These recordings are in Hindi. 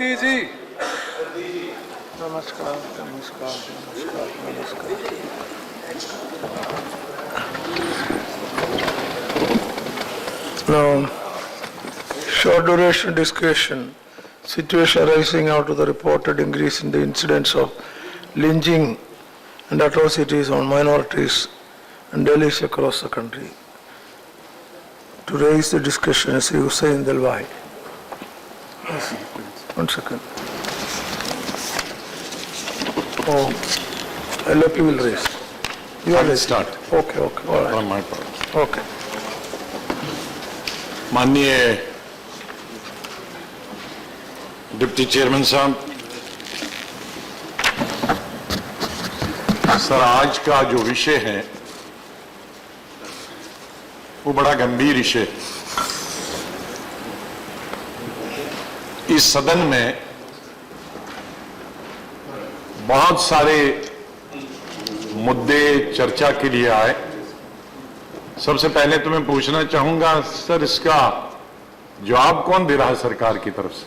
जी नमस्कार नमस्कार नमस्कार नमस्कार। Now, short duration discussion. Situation arising out of the reported increase in the incidence of lynching and atrocities on minorities and Delhis across the country. To raise the discussion is Hussain Dalwai. Yes. 1 second. Oh, LLP will raise. You are raising. start. Okay, okay, all right. on my part. Okay. माननीय डिप्टी चेयरमैन साहब, सर आज का जो विषय है वो बड़ा गंभीर विषय। इस सदन में बहुत सारे मुद्दे चर्चा के लिए आए। सबसे पहले तो मैं पूछना चाहूंगा सर, इसका जवाब कौन दे रहा है सरकार की तरफ से?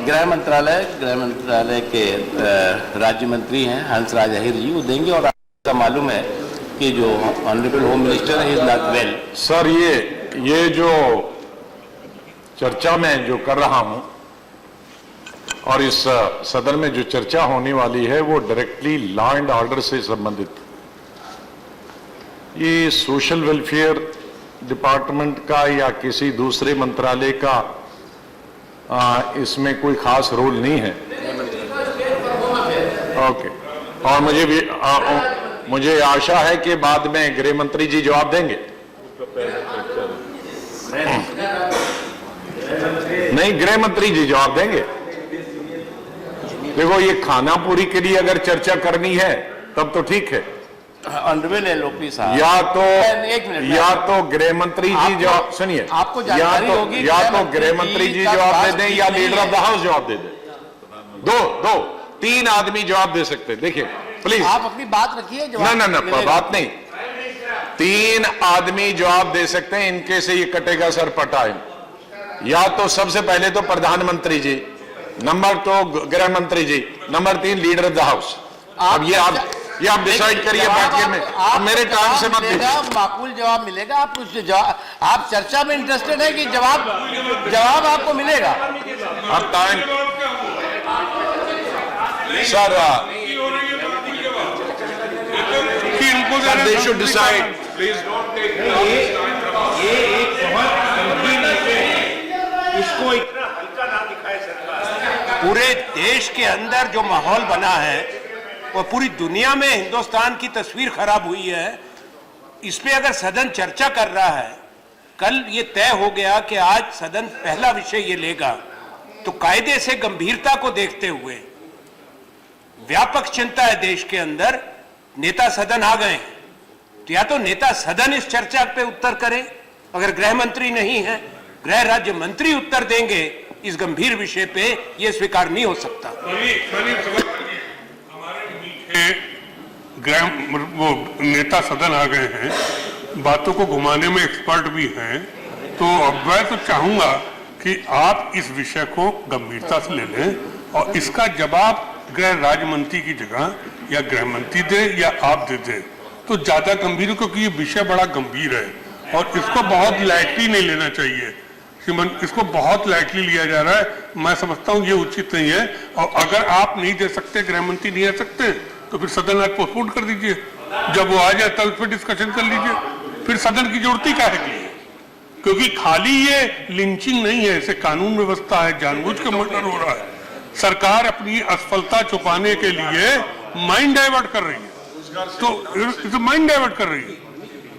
गृह मंत्रालय के राज्य मंत्री हैं हंसराज अहीर जी, वो देंगे। और आपका मालूम है कि जो ऑनरेबल होम मिनिस्टर है, इज नॉट वेल। सर ये जो चर्चा में जो कर रहा हूं और इस सदन में जो चर्चा होने वाली है वो डायरेक्टली लॉ एंड ऑर्डर से संबंधित। ये सोशल वेलफेयर डिपार्टमेंट का या किसी दूसरे मंत्रालय का इसमें कोई खास रोल नहीं है। ओके, और मुझे आशा है कि बाद में गृह मंत्री जी जवाब देंगे। नहीं, गृह मंत्री जी जवाब देंगे। देखो, ये खानापुरी के लिए अगर चर्चा करनी है तब तो ठीक है। ऑनरेबल एलओपी साहब, या तो गृह मंत्री जी जवाब सुनिए, आपको जानकारी होगी, या तो गृह मंत्री जी जवाब दे दें या लीडर ऑफ द हाउस जवाब दे दें। दो तीन आदमी जवाब दे सकते हैं। देखिए प्लीज, आप अपनी बात रखिए। ना बात नहीं, तीन आदमी जवाब दे सकते हैं, इनके से ये कटेगा सर पटाए। या तो सबसे पहले तो प्रधानमंत्री जी, नंबर 2 गृह मंत्री जी, number 3 leader of the house. अब ये आप डिसाइड करिए बैठक में। आप मेरे टाइम से मत दीजिए। माकूल जवाब मिलेगा। आप कुछ आप चर्चा में इंटरेस्टेड है कि जवाब आपको मिलेगा? अब time sir, they should decide. ये एक बहुत गंभीर विषय है, इसको इतना हल्का ना दिखाए सरकार। पूरे देश के अंदर जो माहौल बना है और पूरी दुनिया में हिंदुस्तान की तस्वीर खराब हुई है, इस पे अगर सदन चर्चा कर रहा है, कल ये तय हो गया कि आज सदन पहला विषय ये लेगा, तो कायदे से गंभीरता को देखते हुए व्यापक चिंता है देश के अंदर। नेता सदन आ गए, तो या तो नेता सदन इस चर्चा पे उत्तर करे, अगर गृह मंत्री नहीं है, गृह राज्य मंत्री उत्तर देंगे इस गंभीर विषय पे, यह स्वीकार नहीं हो सकता। वो नेता सदन आ गए हैं, बातों को घुमाने में एक्सपर्ट भी हैं, तो अब मैं तो चाहूंगा कि आप इस विषय को गंभीरता से ले लें और इसका जवाब गृह राज्य मंत्री की जगह या गृह मंत्री दे या आप दे दें तो ज्यादा गंभीर, क्योंकि ये विषय बड़ा गंभीर है और इसको बहुत लाइटली नहीं लेना चाहिए। श्रीमान, इसको बहुत लाइटली लिया जा रहा है, मैं समझता हूँ ये उचित नहीं है। और अगर आप नहीं दे सकते, गृह मंत्री नहीं आ सकते, तो फिर सदन आज पोस्टपोन कर दीजिए। जब वो आ जाए तब फिर डिस्कशन कर लीजिए। फिर सदन की जरूरत ही क्या है? क्योंकि खाली ये लिंचिंग नहीं है, इसे कानून व्यवस्था है, जानबूझ के मर्डर हो रहा है। सरकार अपनी असफलता छुपाने के लिए माइंड डाइवर्ट कर रही है, तो माइंड डाइवर्ट कर रही है।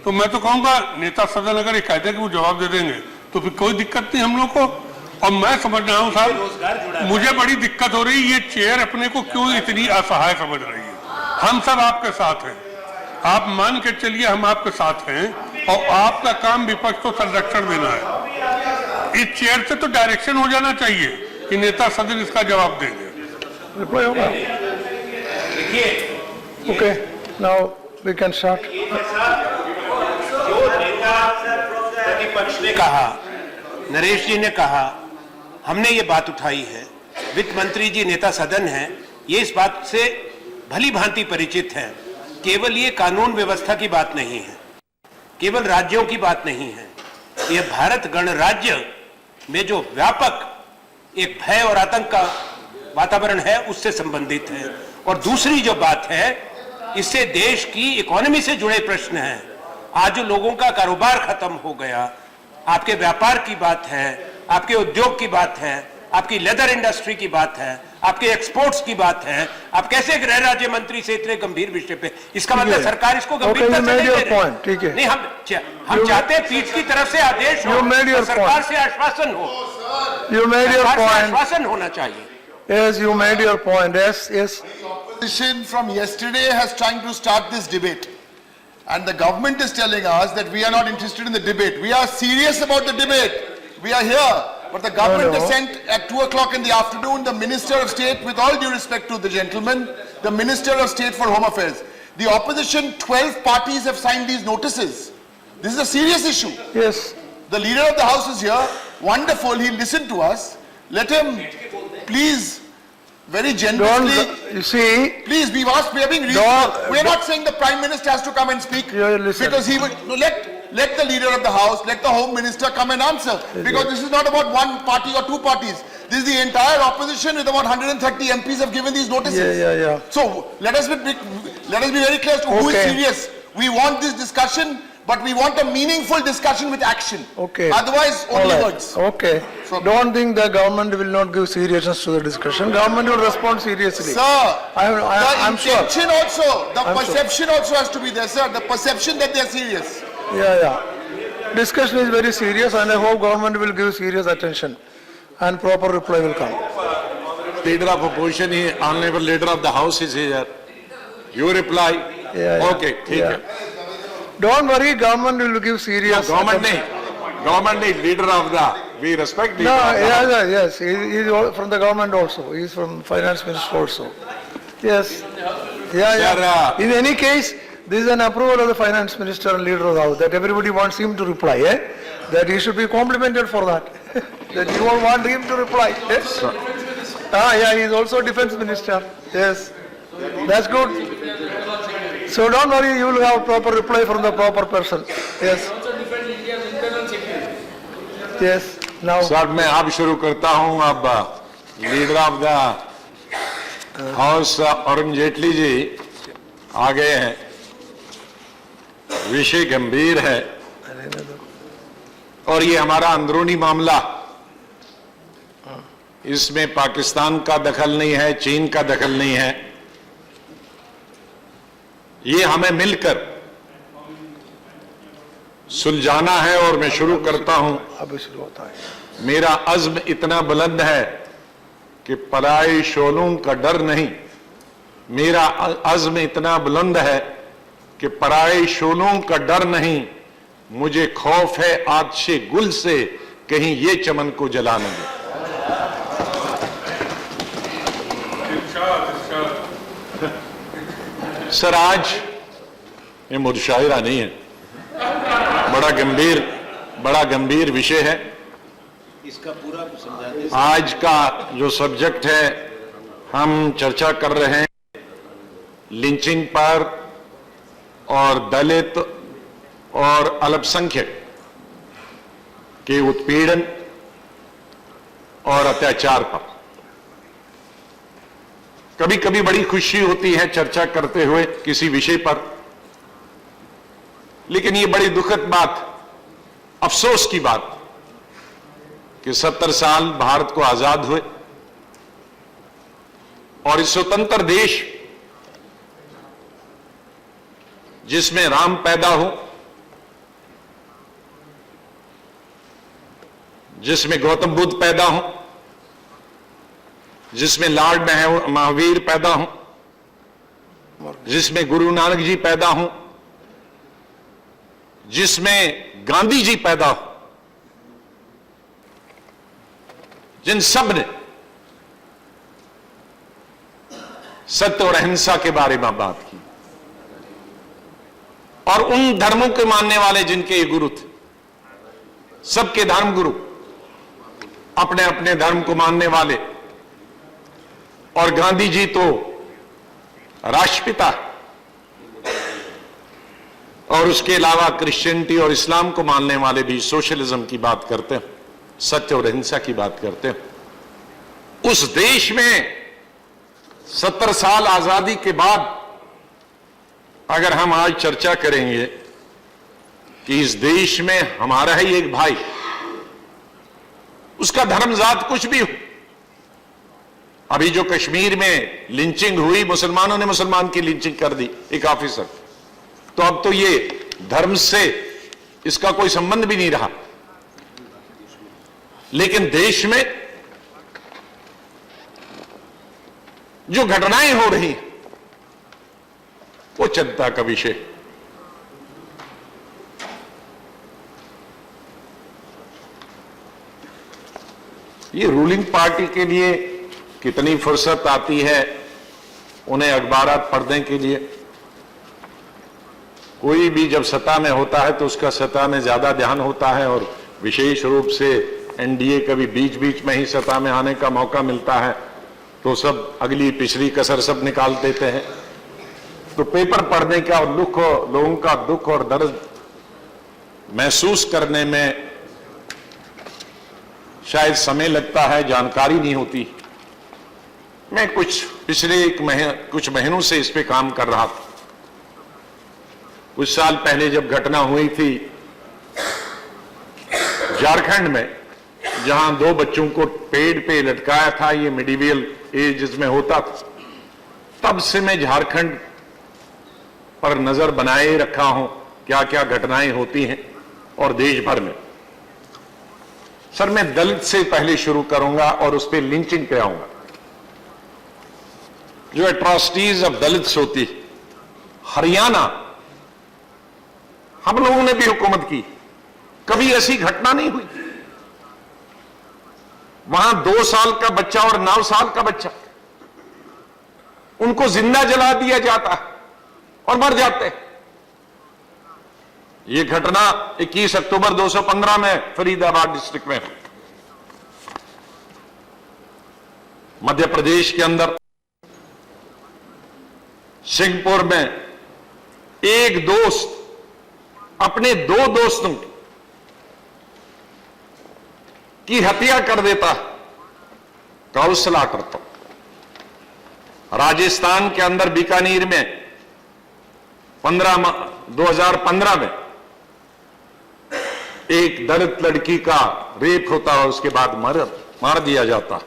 तो मैं तो कहूंगा नेता सदन अगर ये कहते हैं कि वो जवाब दे देंगे तो फिर कोई दिक्कत नहीं हम लोग को। और मैं समझ रहा हूँ साहब, मुझे बड़ी दिक्कत हो रही है, ये चेयर अपने को क्यों इतनी असहाय समझ रही है। हम सब आपके साथ हैं, आप मान के चलिए हम आपके साथ हैं, और आपका काम विपक्ष को संरक्षण देना है। इस चेयर से तो डायरेक्शन हो जाना चाहिए कि नेता सदन इसका जवाब देंगे। Okay, now we can start. कहा, नरेश जी ने कहा, हमने ये बात उठाई है, वित्त मंत्री जी नेता सदन हैं, ये इस बात से भली भांति परिचित हैं। केवल ये कानून व्यवस्था की बात नहीं है, केवल राज्यों की बात नहीं है, ये भारत गणराज्य में जो व्यापक एक भय और आतंक का वातावरण है उससे संबंधित है। और दूसरी जो बात है, इससे देश की इकोनॉमी से जुड़े प्रश्न हैं। आज जो लोगों का कारोबार खत्म हो गया, आपके व्यापार की बात है, आपके उद्योग की बात है, आपकी लेदर इंडस्ट्री की बात है, आपके एक्सपोर्ट्स की बात है, आप कैसे गृह राज्य मंत्री से इतने गंभीर विषय पे, इसका मतलब सरकार इसको गंभीरता से नहीं ले रही। ठीक है, नहीं, हम चाहते हैं पीठ की तरफ से आदेश हो, सरकार से आश्वासन हो, आश्वासन होना चाहिए। Yes, you made your point. Yes. Opposition from yesterday has trying to start this debate, and the government is telling us that we are not interested in the debate. We are serious about the debate. We are here, but the government has sent at 2 o'clock in the afternoon the Minister of State, with all due respect to the gentleman, the Minister of State for Home Affairs. The opposition, 12 parties have signed these notices. This is a serious issue. Yes. The leader of the house is here. Wonderful. He listened to us. Let him, please, very generously. You see, Please, we've asked, we are being reasonable. We are not saying the Prime Minister has to come and speak. Listen. Because he will, no, let the leader of the house, let the Home Minister come and answer. Because this is not about one party or two parties. This is the entire opposition with about 130 MPs have given these notices. Yeah. So let us be very clear as to who is Okay. serious. We want this discussion, but we want a meaningful discussion with action. Okay. Otherwise, all only right. words. Okay. So- Don't think the government will not give seriousness to the discussion. Government will respond seriously. Sir, I'm the sure. intention also, the I'm sure. perception also has to be there, sir. The perception that they are serious. Yeah. Discussion is very serious, and I hope government will give serious attention, and proper reply will come. Leader of opposition, honorable leader of the house is here. You reply. Yeah. Okay, ठीक है. Don't worry, government will give serious. Government नहीं, leader of the, we respect leader No, of the house. yes. He is from the government also. He is from finance minister also. Yes. Yeah. Sir, In any case, this is an approval of the finance minister and leader of the house, that everybody wants him to reply, that he should be complimented for that. That you all want him to reply. Yeah, he is also defense minister. Yes. That's good. So don't worry, you will have proper reply from the proper person. Yes. Yes. Now. Sir मैं अब शुरू करता हूं। अब leader of the house Arun Jaitley ji आ गए हैं। विषय गंभीर है और ये हमारा अंदरूनी मामला, इसमें पाकिस्तान का दखल नहीं है, चीन का दखल नहीं है। ये हमें मिलकर सुलझाना है और मैं शुरू करता हूं। अभी शुरू होता है। मेरा अज़्म इतना बुलंद है कि पराई शोलों का डर नहीं। मेरा अज़्म इतना बुलंद है कि पराई शोलों का डर नहीं। मुझे खौफ है आतिशे गुल से, कहीं ये चमन को जला न दे। सर आज ये मुशायरा नहीं है, बड़ा गंभीर विषय है। इसका पूरा समझाते आज का जो सब्जेक्ट है, हम चर्चा कर रहे हैं लिंचिंग पर और दलित और अल्पसंख्यक के उत्पीड़न और अत्याचार पर। कभी कभी बड़ी खुशी होती है चर्चा करते हुए किसी विषय पर, लेकिन ये बड़ी दुखद बात, अफसोस की बात कि 70 साल भारत को आजाद हुए और इस स्वतंत्र देश जिसमें राम पैदा हो, जिसमें गौतम बुद्ध पैदा हो, जिसमें लॉर्ड महावीर पैदा हो, जिसमें गुरु नानक जी पैदा हो, जिसमें गांधी जी पैदा हो, जिन सब ने सत्य और अहिंसा के बारे में बात की और उन धर्मों के मानने वाले जिनके ये गुरु थे, सबके धर्मगुरु, अपने अपने धर्म को मानने वाले, और गांधी जी तो राष्ट्रपिता, और उसके अलावा क्रिश्चियनिटी और इस्लाम को मानने वाले भी सोशलिज्म की बात करते हैं, सत्य और अहिंसा की बात करते हैं। उस देश में 70 साल आजादी के बाद अगर हम आज चर्चा करेंगे कि इस देश में हमारा ही एक भाई, उसका धर्म जात कुछ भी हो, अभी जो कश्मीर में लिंचिंग हुई, मुसलमानों ने मुसलमान की लिंचिंग कर दी एक ऑफिसर, तो अब तो ये धर्म से इसका कोई संबंध भी नहीं रहा। लेकिन देश में जो घटनाएं हो रही वो चिंता का विषय। ये रूलिंग पार्टी के लिए कितनी फुर्सत आती है उन्हें अखबारात पढ़ने के लिए। कोई भी जब सत्ता में होता है तो उसका सत्ता में ज्यादा ध्यान होता है, और विशेष रूप से एनडीए कभी बीच बीच में ही सत्ता में आने का मौका मिलता है तो सब अगली पिछली कसर सब निकाल देते हैं। तो पेपर पढ़ने का और दुख, लोगों का दुख और दर्द महसूस करने में शायद समय लगता है, जानकारी नहीं होती। मैं पिछले कुछ महीनों से इस पे काम कर रहा था। कुछ साल पहले जब घटना हुई थी झारखंड में, जहां 2 बच्चों को पेड़ पे लटकाया था, ये मिडिवल एज में होता था, तब से मैं झारखंड पर नजर बनाए रखा हूं क्या क्या घटनाएं होती हैं और देश भर में। सर, मैं दलित से पहले शुरू करूंगा और उस पर लिंचिंग पे आऊंगा। जो एट्रॉसिटीज ऑफ दलित्स होती, हरियाणा, हम लोगों ने भी हुकूमत की, कभी ऐसी घटना नहीं हुई। वहां 2 साल का बच्चा और 9 साल का बच्चा, उनको जिंदा जला दिया जाता है और मर जाते हैं। यह घटना 21 अक्टूबर 215 में फरीदाबाद डिस्ट्रिक्ट में, मध्य प्रदेश के अंदर सिंहपुर में एक दोस्त अपने 2 दोस्तों की हत्या कर देता, काउसला करता। राजस्थान के अंदर बीकानेर में 2015 में एक दलित लड़की का रेप होता है, उसके बाद मार दिया जाता।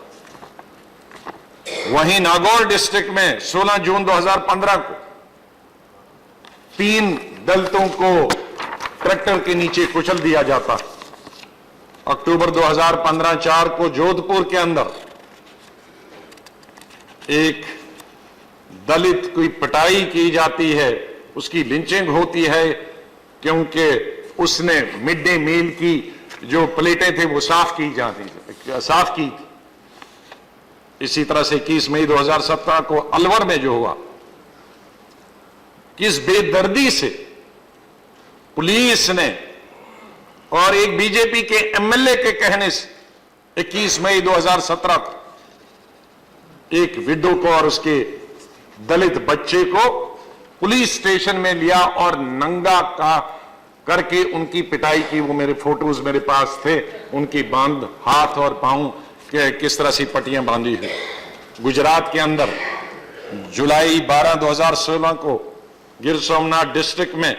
वहीं नागौर डिस्ट्रिक्ट में 16 जून 2015 को 3 दलितों को ट्रैक्टर के नीचे कुचल दिया जाता। अक्टूबर 2015 4 को जोधपुर के अंदर एक दलित की पिटाई की जाती है, उसकी लिंचिंग होती है क्योंकि उसने मिड डे मील की जो प्लेटें थे वो साफ की। इसी तरह से 21 मई 2017 को अलवर में जो हुआ, किस बेदर्दी से पुलिस ने और एक बीजेपी के एमएलए के कहने से 21 मई 2017 को एक विडो को और उसके दलित बच्चे को पुलिस स्टेशन में लिया और नंगा का करके उनकी पिटाई की। वो मेरे फोटोज मेरे पास थे, उनकी बांध हाथ और पांव के किस तरह से पट्टियां बांधी हुई। गुजरात के अंदर जुलाई 12 2016 को गिर सोमनाथ डिस्ट्रिक्ट में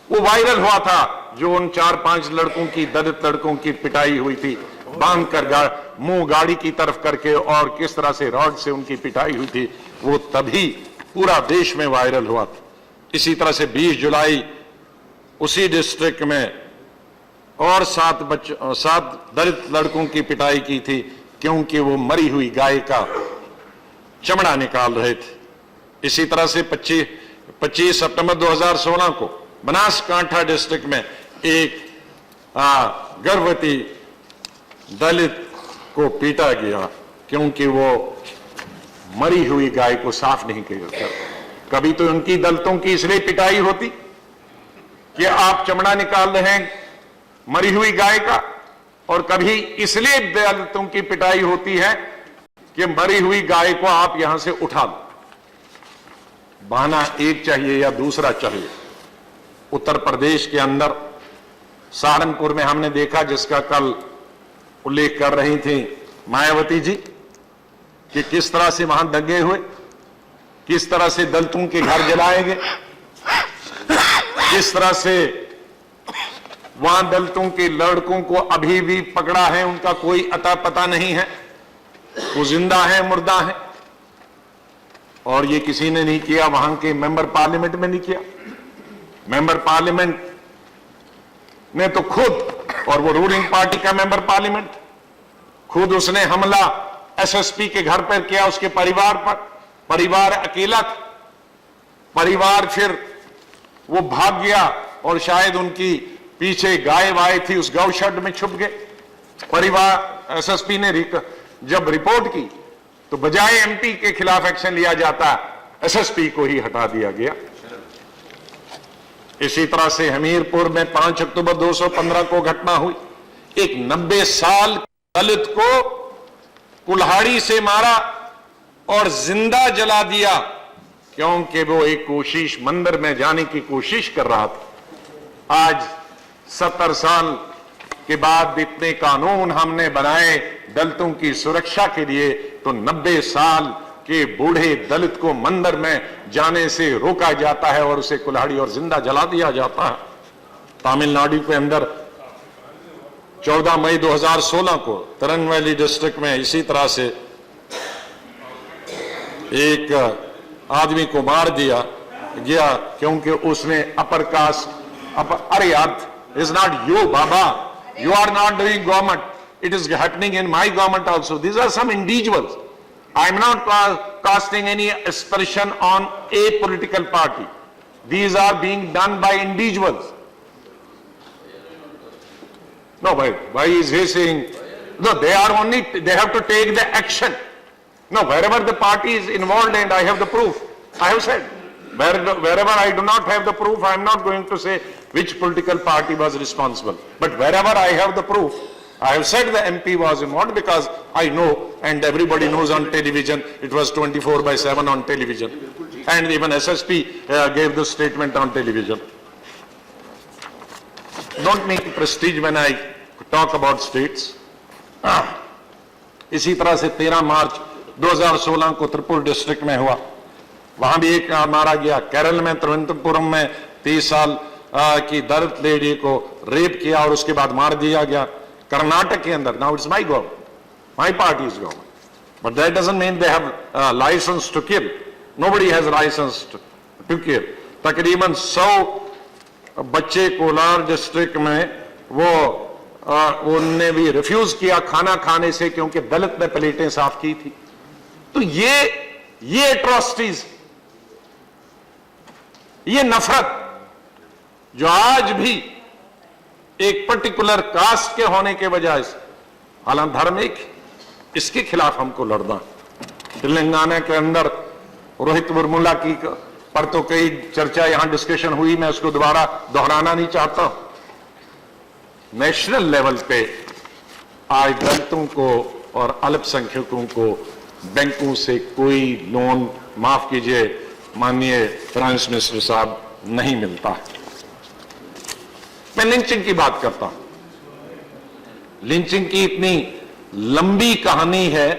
वो वायरल हुआ था, जो उन 4-5 लड़कों की, दलित लड़कों की पिटाई हुई थी, बांध कर मुंह गाड़ी की तरफ करके, और किस तरह से रॉड से उनकी पिटाई हुई थी, वो तभी पूरा देश में वायरल हुआ था। इसी तरह से 20 जुलाई उसी डिस्ट्रिक्ट में और 7 दलित लड़कों की पिटाई की थी क्योंकि वो मरी हुई गाय का चमड़ा निकाल रहे थे। इसी तरह से 25 सितंबर 2016 को बनासकांठा डिस्ट्रिक्ट में एक गर्भवती दलित को पीटा गया क्योंकि वो मरी हुई गाय को साफ नहीं किया। कभी तो उनकी दलितों की इसलिए पिटाई होती कि आप चमड़ा निकाल रहे हैं मरी हुई गाय का, और कभी इसलिए दलितों की पिटाई होती है कि मरी हुई गाय को आप यहां से उठा दो। बहाना एक चाहिए या दूसरा चाहिए। उत्तर प्रदेश के अंदर सहारनपुर में हमने देखा, जिसका कल उल्लेख कर रही थी मायावती जी, कि किस तरह से वहां दंगे हुए, किस तरह से दलितों के घर जलाए गए, किस तरह से वहां दलितों के लड़कों को अभी भी पकड़ा है, उनका कोई अता पता नहीं है, वो जिंदा है मुर्दा है। और ये किसी ने नहीं किया, वहां के मेंबर पार्लियामेंट में नहीं किया। मेंबर पार्लियामेंट ने तो खुद, और वो रूलिंग पार्टी का मेंबर पार्लियामेंट, खुद उसने हमला एसएसपी के घर पर किया, उसके परिवार पर। परिवार अकेला था, परिवार फिर वो भाग गया और शायद उनकी पीछे गाय वाय थी, उस गौशेड में छुप गए। परिवार एसएसपी ने जब रिपोर्ट की तो बजाय एमपी के खिलाफ एक्शन लिया जाता, एसएसपी को ही हटा दिया गया। इसी तरह से हमीरपुर में 5 अक्टूबर 215 को घटना हुई। एक 90 साल दलित को कुल्हाड़ी से मारा और जिंदा जला दिया, क्योंकि वो एक कोशिश, मंदिर में जाने की कोशिश कर रहा था। आज 70 साल के बाद इतने कानून हमने बनाए दलितों की सुरक्षा के लिए, तो 90 साल के बूढ़े दलित को मंदिर में जाने से रोका जाता है और उसे कुल्हाड़ी और जिंदा जला दिया जाता है। तमिलनाडु के अंदर 14 मई 2016 को तिरुनेलवेली डिस्ट्रिक्ट में इसी तरह से एक आदमी को मार दिया गया, क्योंकि उसने अपर कास्ट, अरे यार, is not you Baba, you are not doing government, it is happening in my government also. These are some individuals. I am not casting any aspersion on a political party. These are being done by individuals. No, why is he saying, no, they have to take the action. No, wherever the party is involved and I have the proof, I have said. Wherever I do not have the proof, I am not going to say which political party was responsible. But wherever I have the proof, I have said the MP was involved, because I know, and everybody knows on television, it was 24/7 on television. And even SSP gave the statement on television. Don't make prestige when I talk about states. इसी तरह से 13 मार्च 2016 को त्रिपुर डिस्ट्रिक्ट में हुआ, वहां भी एक मारा गया। केरल में तिरुवनंतपुरम में 30 साल की दलित लेडी को रेप किया और उसके बाद मार दिया गया। कर्नाटक के अंदर, now it's my government, my party is government, but that doesn't mean they have licence to kill. Nobody has licence to kill. तकरीबन 100 बच्चे कोलार डिस्ट्रिक्ट में उनने भी रिफ्यूज किया खाना खाने से, क्योंकि दलित ने प्लेटें साफ की थी। तो ये एट्रोसिटीज, ये नफरत जो आज भी एक पर्टिकुलर कास्ट के होने के वजह से, हालांकि धार्मिक, इसके खिलाफ हमको लड़ना। तेलंगाना के अंदर रोहित मुर्मुला की पर तो कई चर्चा यहां डिस्कशन हुई, मैं उसको दोबारा दोहराना नहीं चाहता। नेशनल लेवल पे आज दलितों को और अल्पसंख्यकों को बैंकों से कोई लोन, माफ कीजिए माननीय फाइनेंस मिनिस्टर साहब, नहीं मिलता। मैं लिंचिंग की बात करता हूं। लिंचिंग की इतनी लंबी कहानी है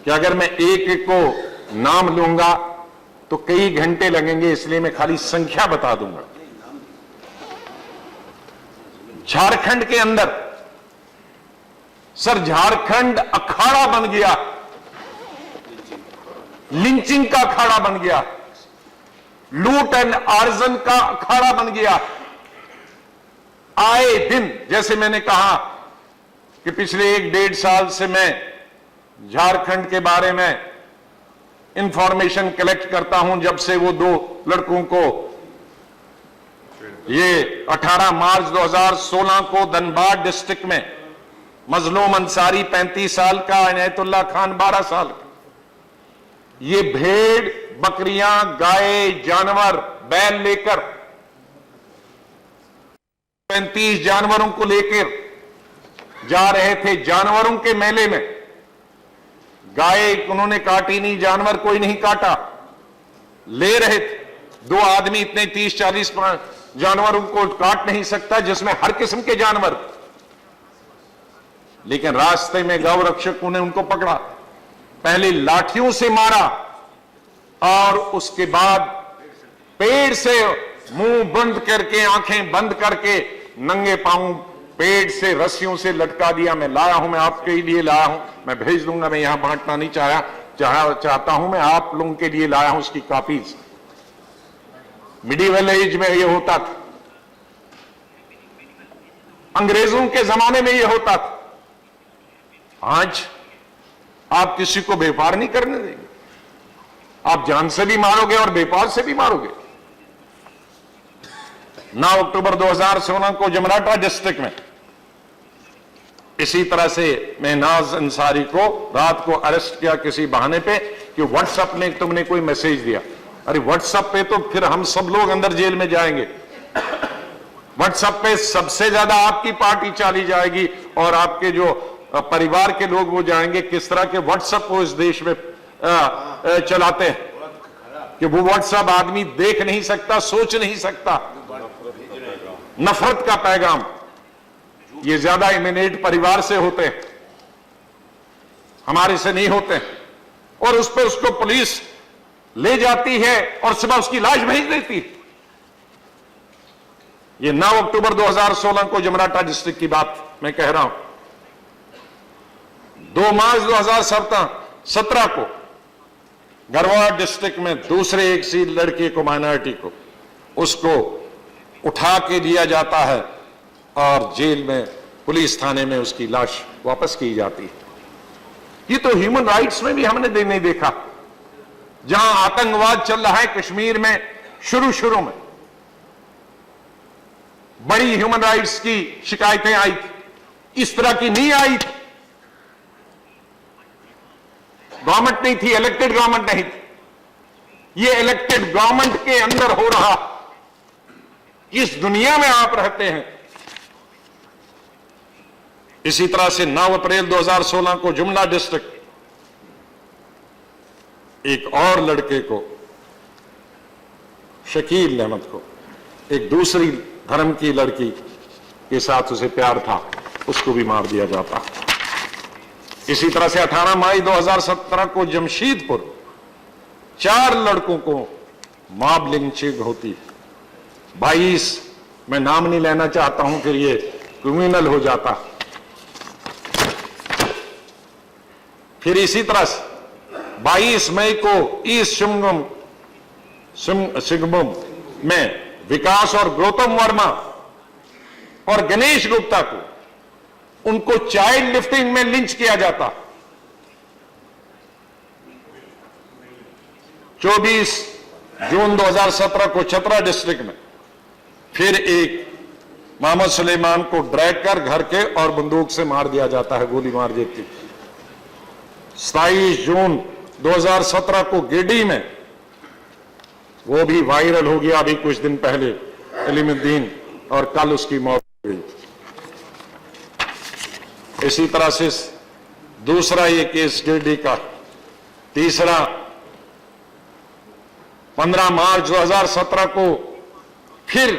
कि अगर मैं एक एक को नाम लूंगा तो कई घंटे लगेंगे, इसलिए मैं खाली संख्या बता दूंगा। झारखंड के अंदर, सर, झारखंड अखाड़ा बन गया, लिंचिंग का अखाड़ा बन गया, लूट एंड आर्जन का अखाड़ा बन गया। आए दिन, जैसे मैंने कहा कि पिछले 1-1.5 साल से मैं झारखंड के बारे में इंफॉर्मेशन कलेक्ट करता हूं, जब से वो 2 लड़कों को ये 18 मार्च 2016 को धनबाद डिस्ट्रिक्ट में मजलूम अंसारी 35 साल का, इनायतुल्लाह खान 12 साल का, ये भेड़, बकरियां, गाय, जानवर, बैल लेकर 35 जानवरों को लेकर जा रहे थे जानवरों के मेले में, गाय उन्होंने काटी नहीं, जानवर कोई नहीं काटा, ले रहे थे। 2 आदमी इतने 30-40 जानवरों को काट नहीं सकता, जिसमें हर किस्म के जानवर, लेकिन रास्ते में गौ रक्षकों ने उनको पकड़ा, पहले लाठियों से मारा और उसके बाद पेड़ से मुंह बंद करके, आंखें बंद करके, नंगे पांव पेड़ से रस्सियों से लटका दिया। मैं लाया हूं, मैं आपके लिए लाया हूं, मैं भेज दूंगा, मैं यहां बांटना नहीं चाहता हूं, मैं आप लोगों के लिए लाया हूं उसकी कॉपीज। मिडिवल एज में यह होता था, अंग्रेजों के जमाने में यह होता था। आज आप किसी को व्यापार नहीं करने देंगे, आप जान से भी मारोगे और व्यापार से भी मारोगे। 9 अक्टूबर 2016 को जमराटा डिस्ट्रिक्ट में इसी तरह से महनाज अंसारी को रात को अरेस्ट किया किसी बहाने पे कि व्हाट्सएप में तुमने कोई मैसेज दिया। अरे व्हाट्सएप पे तो फिर हम सब लोग अंदर जेल में जाएंगे। व्हाट्सएप पे सबसे ज्यादा आपकी पार्टी चली जाएगी और आपके जो परिवार के लोग वो जाएंगे। किस तरह के व्हाट्सएप को इस देश में चलाते हैं कि वो व्हाट्सएप आदमी देख नहीं सकता, सोच नहीं सकता। नफरत का पैगाम ये ज्यादा इमिनेट परिवार से होते हैं, हमारे से नहीं होते। और उस पर उसको पुलिस ले जाती है और सुबह उसकी लाश भेज देती है। ये 9 अक्टूबर 2016 को जमराटा डिस्ट्रिक्ट की बात मैं कह रहा हूं। 2 मार्च 2017 को गढ़वा डिस्ट्रिक्ट में दूसरे एक सी लड़के को, माइनॉरिटी को, उसको उठा के दिया जाता है और जेल में, पुलिस थाने में उसकी लाश वापस की जाती है। ये तो ह्यूमन राइट्स में भी हमने नहीं देखा। जहां आतंकवाद चल रहा है कश्मीर में, शुरू में बड़ी ह्यूमन राइट्स की शिकायतें आई थी, इस तरह की नहीं आई थी। गवर्नमेंट नहीं थी, इलेक्टेड गवर्नमेंट नहीं थी। ये इलेक्टेड गवर्नमेंट के अंदर हो रहा, इस दुनिया में आप रहते हैं। इसी तरह से 9 अप्रैल 2016 को जुमला डिस्ट्रिक्ट एक और लड़के को, शकील अहमद को, एक दूसरी धर्म की लड़की के साथ उसे प्यार था, उसको भी मार दिया जाता। इसी तरह से 18 मई 2017 को जमशेदपुर 4 लड़कों को मॉब लिंचिंग होती। 22, मैं नाम नहीं लेना चाहता हूं, फिर ये क्रिमिनल हो जाता। फिर इसी तरह से 22 मई को ईस्ट सिंहभूम में विकास और गौतम वर्मा और गणेश गुप्ता को, उनको चाइल्ड लिफ्टिंग में लिंच किया जाता। 24 जून 2017 को चतरा डिस्ट्रिक्ट में फिर एक मोहम्मद सुलेमान को ड्रैग कर घर के और बंदूक से मार दिया जाता है, गोली मार देती। 27 जून 2017 को गिरडी में, वो भी वायरल हो गया अभी कुछ दिन पहले, इल्मुद्दीन, और कल उसकी मौत हो गई। इसी तरह से दूसरा ये केस गिरडी का। तीसरा 15 मार्च 2017 को फिर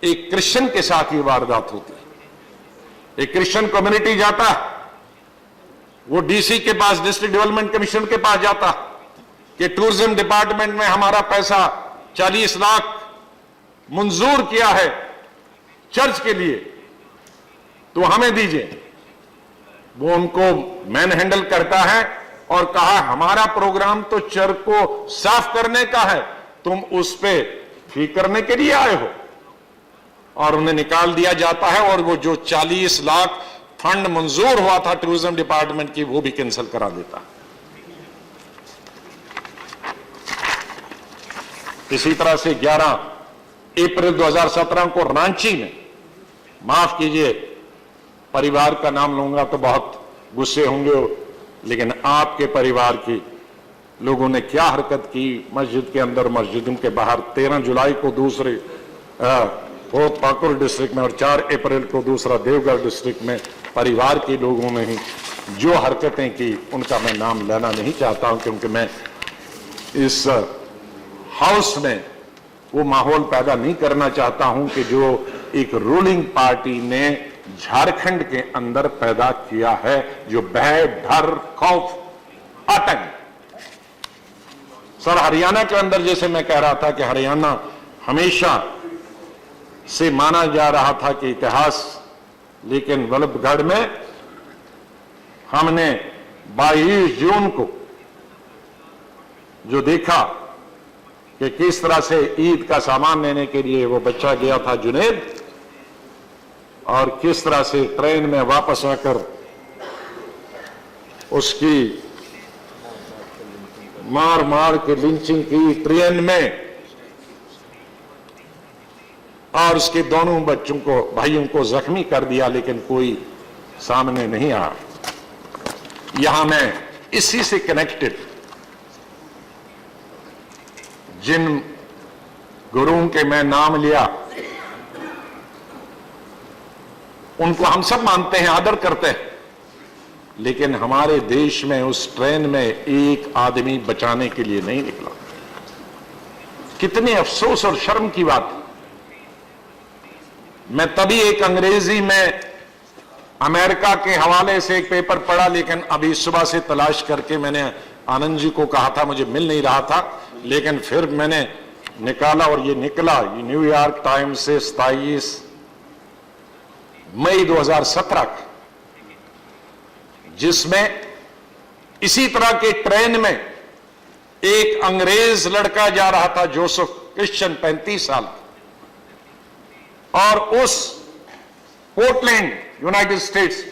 एक क्रिश्चियन के साथ ये वारदात होती है। एक क्रिश्चियन कम्युनिटी जाता, वो डीसी के पास, डिस्ट्रिक्ट डेवलपमेंट कमीशन के पास जाता कि टूरिज्म डिपार्टमेंट में हमारा पैसा 40 लाख मंजूर किया है चर्च के लिए, तो हमें दीजिए। वो उनको मैन हैंडल करता है और कहा हमारा प्रोग्राम तो चर्च को साफ करने का है, तुम उस पे फी करने के लिए आए हो, और उन्हें निकाल दिया जाता है। और वो जो 40 लाख फंड मंजूर हुआ था टूरिज्म डिपार्टमेंट की, वो भी कैंसिल करा देता। इसी तरह से 11 अप्रैल 2017 को रांची में, माफ कीजिए परिवार का नाम लूंगा तो बहुत गुस्से होंगे, लेकिन आपके परिवार की लोगों ने क्या हरकत की मस्जिद के अंदर, मस्जिदों के बाहर। 13 जुलाई को दूसरे पाकुड़ डिस्ट्रिक्ट में और 4 अप्रैल को दूसरा देवघर डिस्ट्रिक्ट में परिवार के लोगों ने ही जो हरकतें की उनका मैं नाम लेना नहीं चाहता हूं, क्योंकि मैं इस हाउस में वो माहौल पैदा नहीं करना चाहता हूं कि जो एक रूलिंग पार्टी ने झारखंड के अंदर पैदा किया है, जो भय, डर, खौफ, आतंक। सर, हरियाणा के अंदर जैसे मैं कह रहा था कि हरियाणा हमेशा से माना जा रहा था कि इतिहास, लेकिन वल्लभगढ़ में हमने 22 जून को जो देखा कि किस तरह से ईद का सामान लेने के लिए वो बच्चा गया था जुनैद, और किस तरह से ट्रेन में वापस आकर उसकी मार मार के लिंचिंग की ट्रेन में, और उसके दोनों बच्चों को, भाइयों को जख्मी कर दिया, लेकिन कोई सामने नहीं आया। यहां मैं इसी से कनेक्टेड जिन गुरुओं के मैं नाम लिया, उनको हम सब मानते हैं, आदर करते हैं, लेकिन हमारे देश में उस ट्रेन में एक आदमी बचाने के लिए नहीं निकला। कितने अफसोस और शर्म की बात है। मैं तभी एक अंग्रेजी में अमेरिका के हवाले से एक पेपर पढ़ा, लेकिन अभी सुबह से तलाश करके मैंने आनंद जी को कहा था, मुझे मिल नहीं रहा था, लेकिन फिर मैंने निकाला और ये निकला, ये न्यूयॉर्क टाइम्स से 27 मई 2017 का, जिसमें इसी तरह के ट्रेन में एक अंग्रेज लड़का जा रहा था, जोसेफ क्रिश्चियन, 35 साल, और उस पोर्टलैंड, यूनाइटेड स्टेट्स,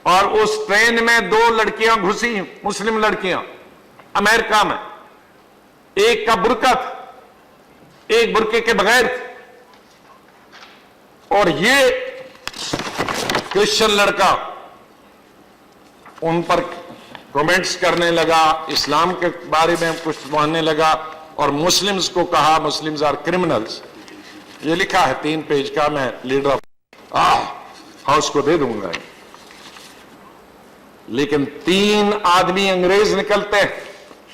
और उस ट्रेन में 2 लड़कियां घुसी, मुस्लिम लड़कियां, अमेरिका में। एक का बुर्का था, एक बुर्के के बगैर थी, और ये क्रिश्चियन लड़का उन पर कमेंट्स करने लगा, इस्लाम के बारे में कुछ मानने लगा, और मुस्लिम्स को कहा मुस्लिम्स आर क्रिमिनल्स। ये लिखा है 3 पेज का, मैं लीडर ऑफ हाउस को दे दूंगा। लेकिन 3 आदमी अंग्रेज निकलते हैं,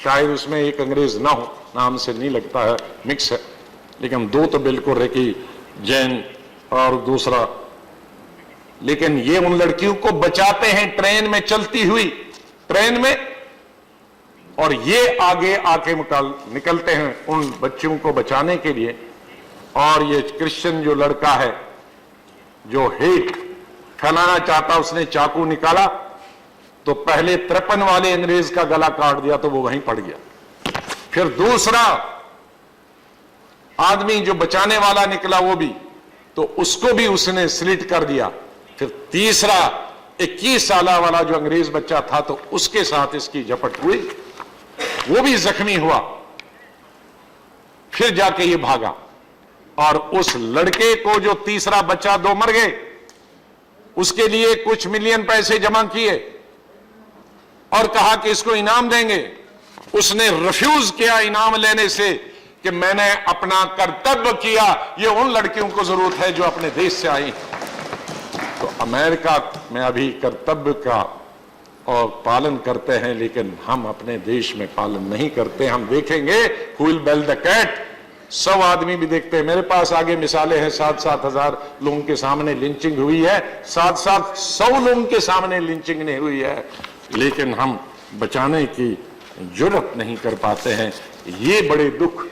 शायद उसमें एक अंग्रेज ना हो, नाम से नहीं लगता है, मिक्स है, लेकिन 2 तो बिल्कुल रेकी जैन और दूसरा। लेकिन ये उन लड़कियों को बचाते हैं ट्रेन में, चलती हुई ट्रेन में, और ये आगे आके निकलते हैं उन बच्चों को बचाने के लिए। और ये क्रिश्चियन जो लड़का है, जो हेट फैलाना चाहता, उसने चाकू निकाला तो पहले 53 वाले अंग्रेज का गला काट दिया, तो वो वहीं पड़ गया। फिर दूसरा आदमी जो बचाने वाला निकला, वो भी, तो उसको भी उसने स्लिट कर दिया। फिर तीसरा 21 साल वाला जो अंग्रेज बच्चा था, तो उसके साथ इसकी झपट हुई, वो भी जख्मी हुआ। फिर जाके ये भागा, और उस लड़के को जो तीसरा बच्चा, 2 मर गए, उसके लिए कुछ मिलियन पैसे जमा किए और कहा कि इसको इनाम देंगे। उसने रिफ्यूज किया इनाम लेने से कि मैंने अपना कर्तव्य किया, ये उन लड़कियों को जरूरत है जो अपने देश से आई। तो अमेरिका में अभी कर्तव्य का और पालन करते हैं, लेकिन हम अपने देश में पालन नहीं करते। हम देखेंगे who will bell the cat, 100 आदमी भी देखते हैं। मेरे पास आगे मिसालें हैं, 7-7 हजार लोगों के सामने लिंचिंग हुई है, 7-7 100 लोगों के सामने लिंचिंग नहीं हुई है, लेकिन हम बचाने की जुर्रत नहीं कर पाते हैं। ये बड़े दुख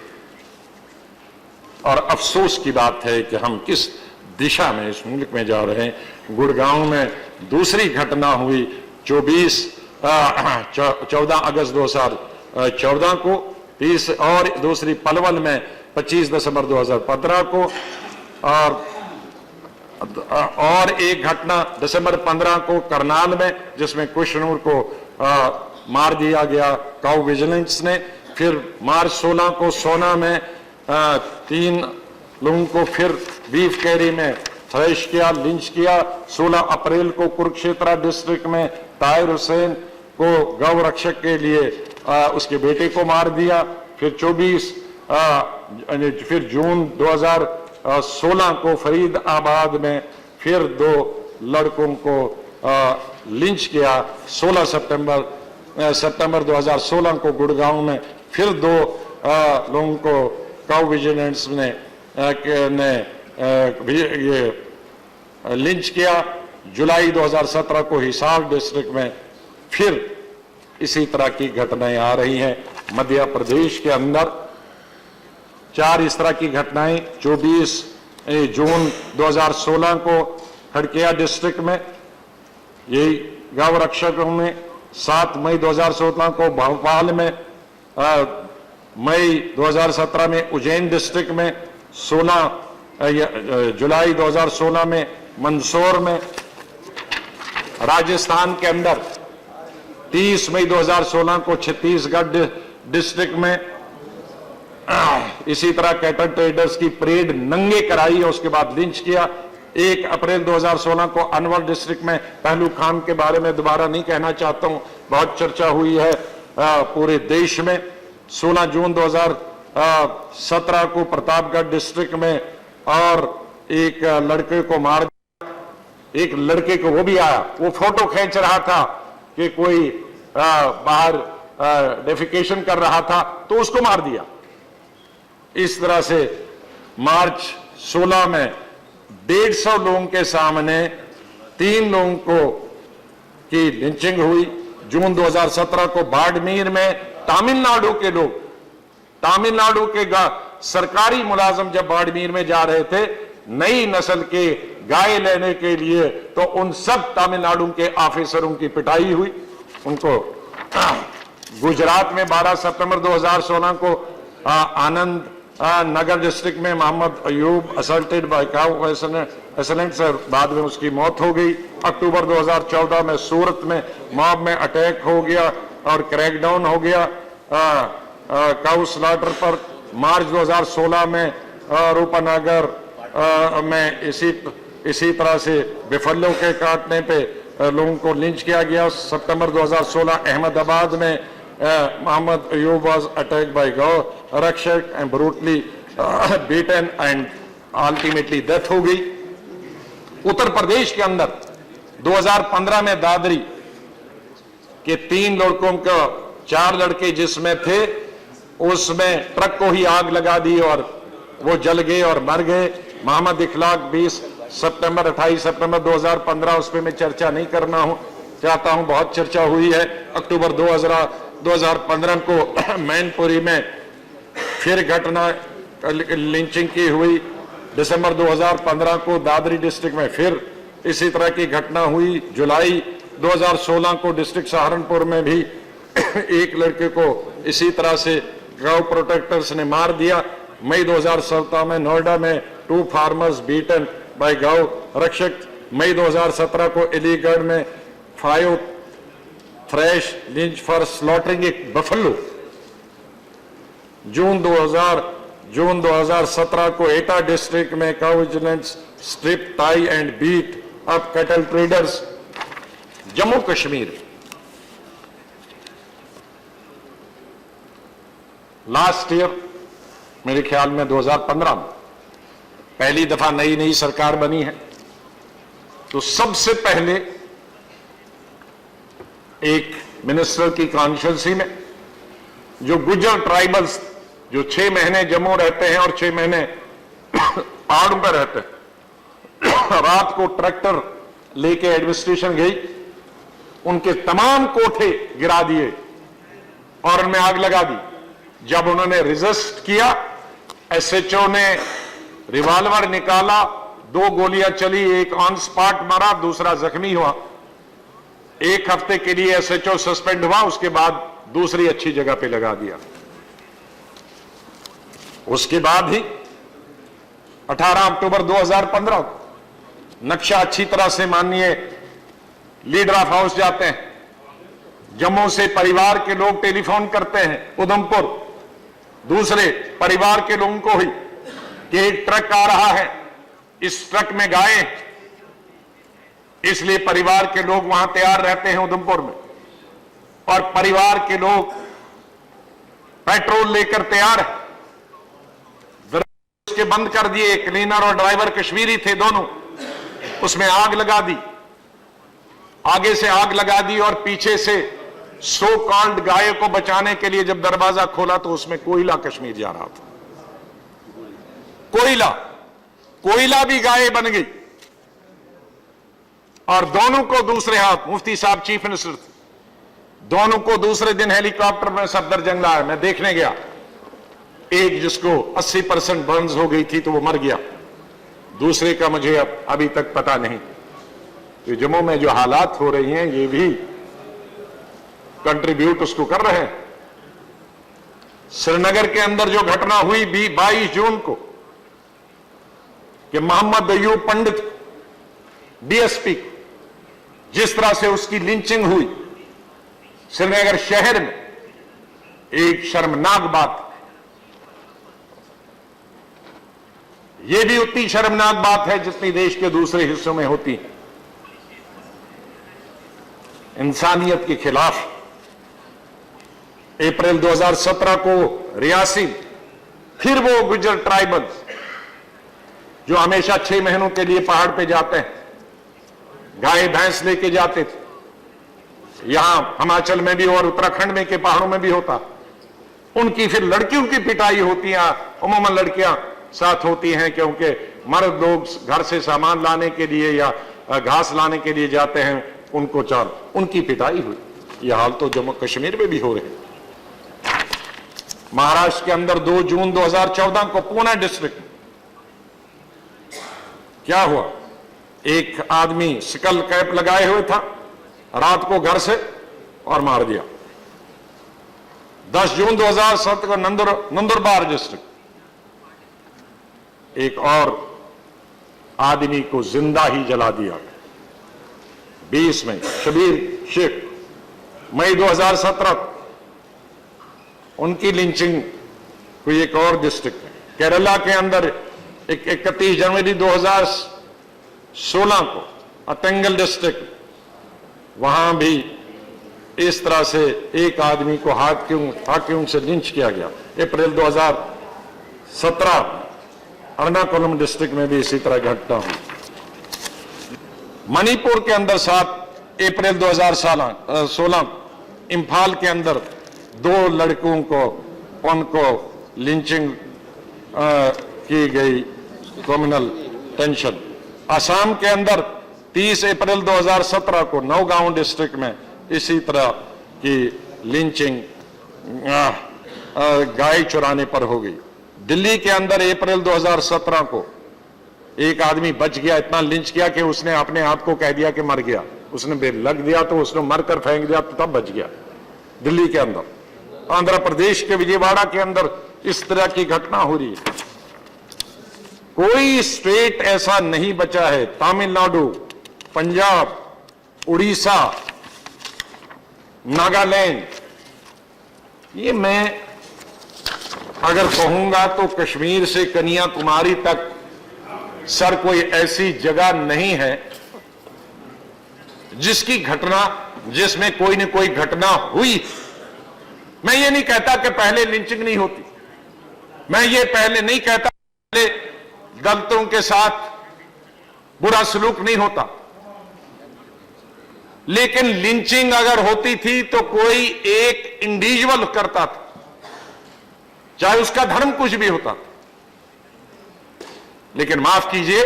और अफसोस की बात है कि हम किस दिशा में इस मुल्क में जा रहे हैं। गुड़गांव में दूसरी घटना हुई 14 अगस्त 2014 को, और दूसरी पलवल में 25 दिसंबर 2015 को, और एक घटना दिसंबर 15 को करनाल में, जिसमें कुशनूर को मार दिया गया काउ विजिलेंस ने। फिर मार्च 16 को सोना में 3 लोगों को फिर बीफ कैरी में थ्रेश किया, लिंच किया। 16 अप्रैल को कुरुक्षेत्र डिस्ट्रिक्ट में ताहिर हुसैन को गौ रक्षक के लिए उसके बेटे को मार दिया। फिर 24 फिर जून 2016 को फरीदाबाद में फिर 2 लड़कों को लिंच किया। 16 सितंबर 2016 को गुड़गांव में फिर 2 लोगों को काउ विजिलेंस ने ये लिंच किया। जुलाई 2017 को हिसार डिस्ट्रिक्ट में फिर इसी तरह की घटनाएं आ रही हैं। मध्य प्रदेश के अंदर 4 इस तरह की घटनाएं 24 जून 2016 को खड़किया डिस्ट्रिक्ट में यही गौ रक्षकों में, 7 मई 2016 को भोपाल में, मई 2017 में उज्जैन डिस्ट्रिक्ट में, 16 जुलाई 2016 में मंदसौर में, राजस्थान के अंदर 30 मई 2016 को छत्तीसगढ़ डिस्ट्रिक्ट में इसी तरह कैटल ट्रेडर्स की परेड नंगे कराई और उसके बाद लिंच किया। 1 अप्रैल 2016 को अनवर डिस्ट्रिक्ट में पहलू खान के बारे में दोबारा नहीं कहना चाहता हूं, बहुत चर्चा हुई है पूरे देश में। 16 जून 2017 को प्रतापगढ़ डिस्ट्रिक्ट में और एक लड़के को मार दिया। एक लड़के को वो भी आया, वो फोटो खींच रहा था कि कोई बाहर डेफिकेशन कर रहा था तो उसको मार दिया। इस तरह से मार्च 16 में 150 लोगों के सामने 3 लोगों को की लिंचिंग हुई। जून 2017 को बाड़मेर में तमिलनाडु के लोग, तमिलनाडु के सरकारी मुलाजिम जब बाड़मेर में जा रहे थे नई नस्ल के गाय लेने के लिए, तो उन सब तमिलनाडु के ऑफिसरों की पिटाई हुई। उनको गुजरात में 12 सितंबर 2016 को आनंद नगर डिस्ट्रिक्ट में Mohammad Ayub assaulted by cow एसेलेंट से बाद में उसकी मौत हो गई। अक्टूबर 2014 में सूरत में मॉब में अटैक हो गया और क्रैकडाउन हो गया काउ स्लॉटर पर। मार्च 2016 में रूपनगर में इसी तरह से बिफलों के काटने पे लोगों को लिंच किया गया। सितंबर 2016 अहमदाबाद में Mohammad Ayub was attacked by gau rakshak and brutally beaten and ultimately death हो गई। उत्तर प्रदेश के अंदर 2015 में दादरी के 3 लड़कों का 4 लड़के जिसमें थे उसमें ट्रक को ही आग लगा दी और वो जल गए और मर गए। मोहम्मद इखलाक 20 सितंबर 28 सितंबर 2015 उस पर मैं चर्चा नहीं करना चाहता हूं, बहुत चर्चा हुई है। अक्टूबर 2015 को मैनपुरी में फिर घटना लिंचिंग की हुई। दिसंबर 2015 को दादरी डिस्ट्रिक्ट में फिर इसी तरह की घटना हुई। जुलाई 2016 को डिस्ट्रिक्ट सहारनपुर में भी एक लड़के को इसी तरह से गौ प्रोटेक्टर्स ने मार दिया। मई 2017 में नोएडा में 2 फार्मर्स बीटन बाय गौ रक्षक। मई 2017 को अलीगढ़ में 5 thrash lynch for slaughtering a buffalo. June 2017 को एटा डिस्ट्रिक्ट में cow vigilance strip tie and beat up cattle traders. Jammu Kashmir last year मेरे ख्याल में 2015 में पहली दफा नई सरकार बनी है, तो सबसे पहले एक मिनिस्टर की कॉन्स्टिट्यूंसी में जो गुज्जर ट्राइबल्स जो 6 महीने जम्मू रहते हैं और 6 महीने पहाड़ों पर रहते हैं, रात को ट्रैक्टर लेके एडमिनिस्ट्रेशन गई, उनके तमाम कोठे गिरा दिए और उनमें आग लगा दी। जब उन्होंने रेजिस्ट किया, एसएचओ ने रिवॉल्वर निकाला, 2 गोलियां चली, एक ऑन स्पॉट मारा, दूसरा जख्मी हुआ। 1 हफ्ते के लिए एसएचओ सस्पेंड हुआ, उसके बाद दूसरी अच्छी जगह पे लगा दिया। उसके बाद ही 18 अक्टूबर 2015 नक्शा अच्छी तरह से माननीय लीडर ऑफ हाउस जाते हैं, जम्मू से परिवार के लोग टेलीफोन करते हैं उधमपुर दूसरे परिवार के लोगों को ही कि एक ट्रक आ रहा है, इस ट्रक में गाय, इसलिए परिवार के लोग वहां तैयार रहते हैं उधमपुर में, और परिवार के लोग पेट्रोल लेकर तैयार है। उसके बंद कर दिए, क्लीनर और ड्राइवर कश्मीरी थे दोनों, उसमें आग लगा दी। आगे से आग लगा दी और पीछे से सो कॉल्ड गाय को बचाने के लिए जब दरवाजा खोला तो उसमें कोयला कश्मीर जा रहा था। कोयला भी गाय बन गई। और दोनों को दूसरे हाथ, मुफ्ती साहब चीफ मिनिस्टर थे, दोनों को दूसरे दिन हेलीकॉप्टर में सफदरजंग लाया। मैं देखने गया, एक जिसको 80% बर्न्स हो गई थी तो वो मर गया, दूसरे का मुझे अभी तक पता नहीं। तो जम्मू में जो हालात हो रही हैं ये भी कंट्रीब्यूट उसको कर रहे हैं। श्रीनगर के अंदर जो घटना हुई 22 जून को कि मोहम्मद अयूब पंडित डीएसपी, जिस तरह से उसकी लिंचिंग हुई श्रीनगर शहर में, एक शर्मनाक बात। यह भी उतनी शर्मनाक बात है जितनी देश के दूसरे हिस्सों में होती है। इंसानियत के खिलाफ अप्रैल 2017 को रियासी, फिर वो गुज्जर ट्राइबल जो हमेशा 6 महीनों के लिए पहाड़ पे जाते हैं, गाय भैंस लेके जाते थे, यहां हिमाचल में भी और उत्तराखंड में के पहाड़ों में भी होता, उनकी फिर लड़कियों की पिटाई होती है। अमूमन लड़कियां साथ होती हैं क्योंकि मर्द लोग घर से सामान लाने के लिए या घास लाने के लिए जाते हैं, उनको चाल उनकी पिटाई हुई। यह हाल तो जम्मू कश्मीर में भी हो रहे हैं। महाराष्ट्र के अंदर 2 जून 2014 को पुणे डिस्ट्रिक्ट में क्या हुआ, एक आदमी स्कल कैप लगाए हुए था, रात को घर से और मार दिया। 10 जून 2007 को नंदुरबार डिस्ट्रिक्ट एक और आदमी को जिंदा ही जला दिया। 20 में शबीर शेख, मई 2017 उनकी लिंचिंग हुई एक और डिस्ट्रिक्ट में। केरला के अंदर 31 जनवरी 2016 को अतंगल डिस्ट्रिक्ट, वहां भी इस तरह से एक आदमी को हाकियों से लिंच किया गया। अप्रैल 2017 अर्नाकुलम डिस्ट्रिक्ट में भी इसी तरह घटना हुई। मणिपुर के अंदर 7 अप्रैल 2016 इंफाल के अंदर 2 लड़कों को उनको लिंचिंग की गई, कम्युनल टेंशन। असम के अंदर 30 अप्रैल 2017 को नौगांव डिस्ट्रिक्ट में इसी तरह की लिंचिंग गाय चुराने पर हो गई। दिल्ली के अंदर अप्रैल 2017 को एक आदमी बच गया, इतना लिंच किया कि उसने अपने आप को कह दिया कि मर गया, उसने लग दिया तो उसने मरकर फेंक दिया तो तब बच गया, दिल्ली के अंदर। आंध्र प्रदेश के विजयवाड़ा के अंदर इस तरह की घटना हो रही है। कोई स्टेट ऐसा नहीं बचा है, तमिलनाडु, पंजाब, उड़ीसा, नागालैंड, ये मैं अगर कहूंगा तो कश्मीर से कन्याकुमारी तक सर कोई ऐसी जगह नहीं है जिसकी घटना, जिसमें कोई न कोई घटना हुई। मैं ये नहीं कहता कि पहले लिंचिंग नहीं होती, मैं ये पहले नहीं कहता पहले दलितों के साथ बुरा सलूक नहीं होता, लेकिन लिंचिंग अगर होती थी तो कोई एक इंडिविजुअल करता था, चाहे उसका धर्म कुछ भी होता। लेकिन माफ कीजिए,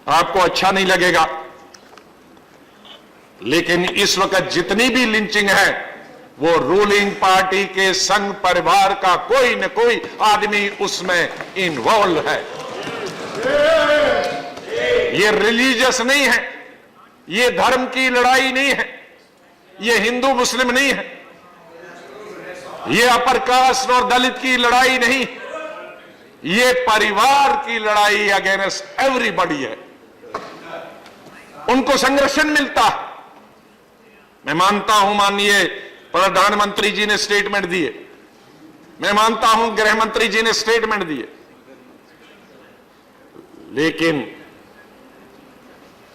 आपको अच्छा नहीं लगेगा, लेकिन इस वक्त जितनी भी लिंचिंग है वो रूलिंग पार्टी के संघ परिवार का कोई न कोई आदमी उसमें इन्वॉल्व है। ये रिलीजियस नहीं है, ये धर्म की लड़ाई नहीं है, ये हिंदू मुस्लिम नहीं है, ये अपर कास्ट और दलित की लड़ाई नहीं, ये परिवार की लड़ाई अगेंस्ट एवरीबॉडी है। उनको संरक्षण मिलता है। मैं मानता हूं माननीय प्रधानमंत्री जी ने स्टेटमेंट दिए, मैं मानता हूं गृह मंत्री जी ने स्टेटमेंट दिए, लेकिन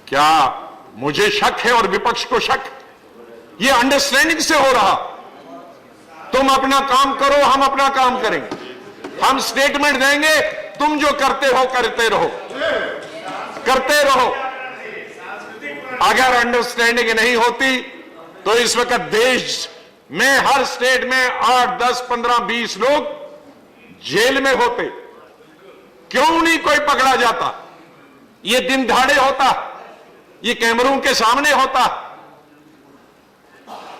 क्या मुझे शक है और विपक्ष को शक, ये अंडरस्टैंडिंग से हो रहा, तुम अपना काम करो, हम अपना काम करेंगे, हम स्टेटमेंट देंगे, तुम जो करते हो करते रहो, करते रहो। अगर अंडरस्टैंडिंग नहीं होती तो इस वक्त देश में हर स्टेट में 8, 10, 15, 20 लोग जेल में होते। क्यों नहीं कोई पकड़ा जाता? ये दिन दहाड़े होता, ये कैमरों के सामने होता,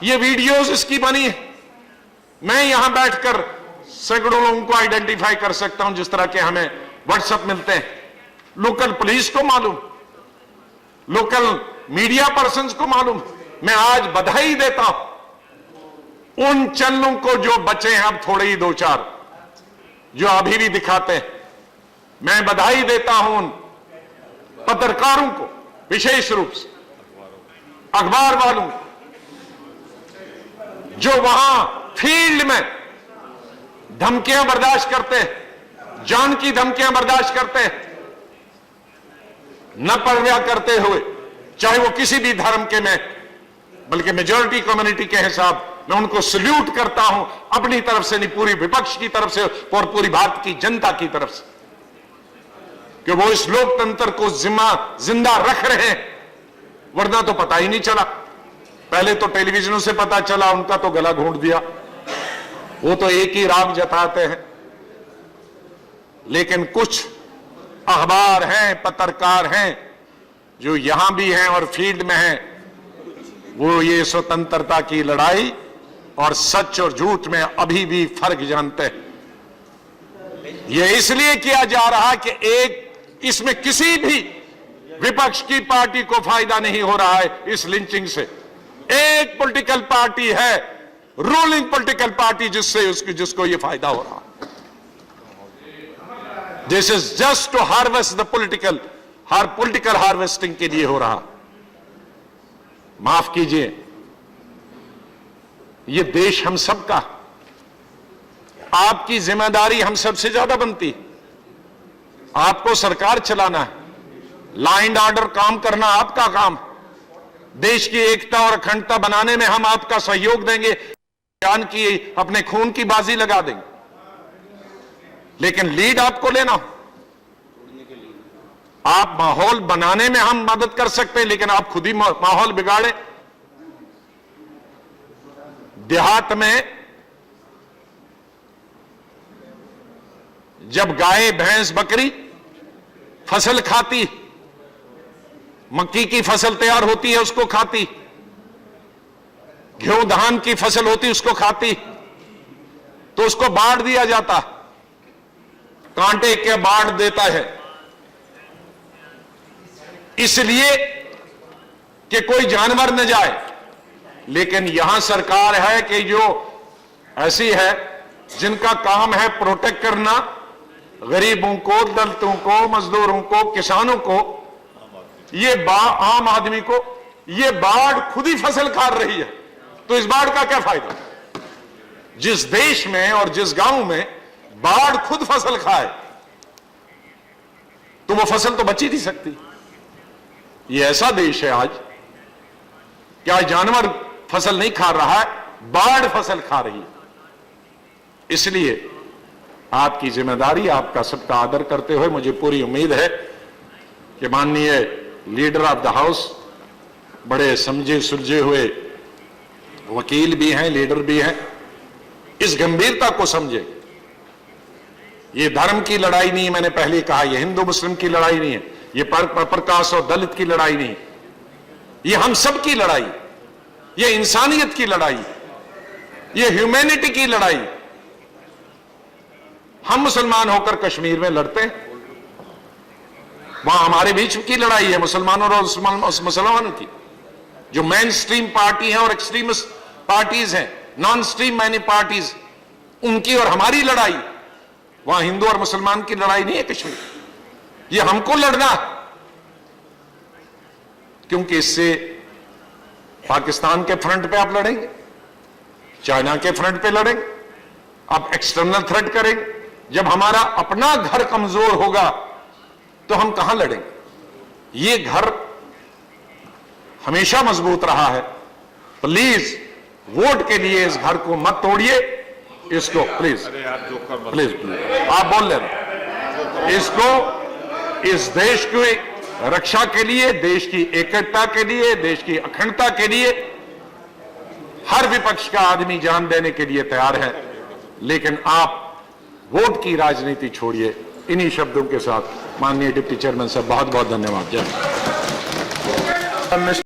ये वीडियोस इसकी बनी है। मैं यहां बैठकर सैकड़ों लोगों को आइडेंटिफाई कर सकता हूं जिस तरह के हमें व्हाट्सएप मिलते हैं। लोकल पुलिस को मालूम, लोकल मीडिया पर्सन्स को मालूम। मैं आज बधाई देता हूं उन चैनलों को जो बचे हैं, अब थोड़े ही 2-4 जो अभी भी दिखाते हैं। मैं बधाई देता हूं उन पत्रकारों को, विशेष रूप से अखबार वालों को, जो वहां फील्ड में धमकियां बर्दाश्त करते हैं, जान की धमकियां बर्दाश्त करते हैं, न परवाह करते हुए, चाहे वो किसी भी धर्म के में, बल्कि मेजॉरिटी कम्युनिटी के हिसाब। मैं उनको सल्यूट करता हूं अपनी तरफ से नहीं, पूरी विपक्ष की तरफ से और पूरी भारत की जनता की तरफ से, कि वो इस लोकतंत्र को जिंदा रख रहे हैं। वरना तो पता ही नहीं चला। पहले तो टेलीविजनों से पता चला, उनका तो गला घोंट दिया। वो तो एक ही राग जताते हैं। लेकिन कुछ अखबार हैं, पत्रकार हैं जो यहां भी हैं और फील्ड में हैं, वो ये स्वतंत्रता की लड़ाई और सच और झूठ में अभी भी फर्क जानते हैं। ये इसलिए किया जा रहा कि एक इसमें किसी भी विपक्ष की पार्टी को फायदा नहीं हो रहा है इस लिंचिंग से। एक पॉलिटिकल पार्टी है, रूलिंग पॉलिटिकल पार्टी, जिसको ये फायदा हो रहा है। This is just to harvest the political harvesting के लिए हो रहा। माफ कीजिए, ये देश हम सबका, आपकी जिम्मेदारी हम सबसे ज्यादा बनती। आपको सरकार चलाना है, लॉ एंड ऑर्डर काम करना आपका काम। देश की एकता और अखंडता बनाने में हम आपका सहयोग देंगे, जान की अपने खून की बाजी लगा देंगे। लेकिन लीड आपको लेना हो। आप माहौल बनाने में हम मदद कर सकते हैं, लेकिन आप खुद ही माहौल बिगाड़े। देहात में जब गाय, भैंस, बकरी फसल खाती, मक्की की फसल तैयार होती है उसको खाती, गेहूं धान की फसल होती उसको खाती, तो उसको बांट दिया जाता, कांटे के बांट देता है, इसलिए कि कोई जानवर न जाए। लेकिन यहां सरकार है कि जो ऐसी है जिनका काम है प्रोटेक्ट करना गरीबों को, दलितों को, मजदूरों को, किसानों को, ये आम आदमी को, ये बाढ़ खुद ही फसल खा रही है। तो इस बाढ़ का क्या फायदा? जिस देश में और जिस गांव में बाढ़ खुद फसल खाए तो वो फसल तो बच ही नहीं सकती। ये ऐसा देश है आज कि आज जानवर फसल नहीं खा रहा है, बाढ़ फसल खा रही है। इसलिए आपकी जिम्मेदारी, आपका सबका आदर करते हुए मुझे पूरी उम्मीद है कि माननीय लीडर ऑफ द हाउस बड़े समझे सुलझे हुए वकील भी हैं, लीडर भी हैं, इस गंभीरता को समझे। ये धर्म की लड़ाई नहीं है, मैंने पहले कहा, ये हिंदू मुस्लिम की लड़ाई नहीं है, ये प्रकाश और दलित की लड़ाई नहीं, ये हम सब की लड़ाई, ये इंसानियत की लड़ाई, ये ह्यूमैनिटी की लड़ाई। हम मुसलमान होकर कश्मीर में लड़ते हैं, वहां हमारे बीच की लड़ाई है मुसलमानों और मुसलमानों की। जो मेन स्ट्रीम पार्टी हैं और एक्सट्रीमिस्ट पार्टीज हैं, नॉन स्ट्रीम मैनी पार्टीज, उनकी और हमारी लड़ाई। वहां हिंदू और मुसलमान की लड़ाई नहीं है कश्मीर, ये हमको लड़ना है। क्योंकि इससे पाकिस्तान के फ्रंट पे आप लड़ेंगे, चाइना के फ्रंट पे लड़ेंगे, आप एक्सटर्नल थ्रेट करेंगे। जब हमारा अपना घर कमजोर होगा तो हम कहां लड़ेंगे? ये घर हमेशा मजबूत रहा है। प्लीज वोट के लिए इस घर को मत तोड़िए, इसको प्लीज प्लीज आप बोल लेना, इसको, इस देश की रक्षा के लिए, देश की एकता के लिए, देश की अखंडता के लिए हर विपक्ष का आदमी जान देने के लिए तैयार है। लेकिन आप वोट की राजनीति छोड़िए। इन्हीं शब्दों के साथ माननीय डिप्टी चेयरमैन साहब बहुत बहुत धन्यवाद। जय हिंद।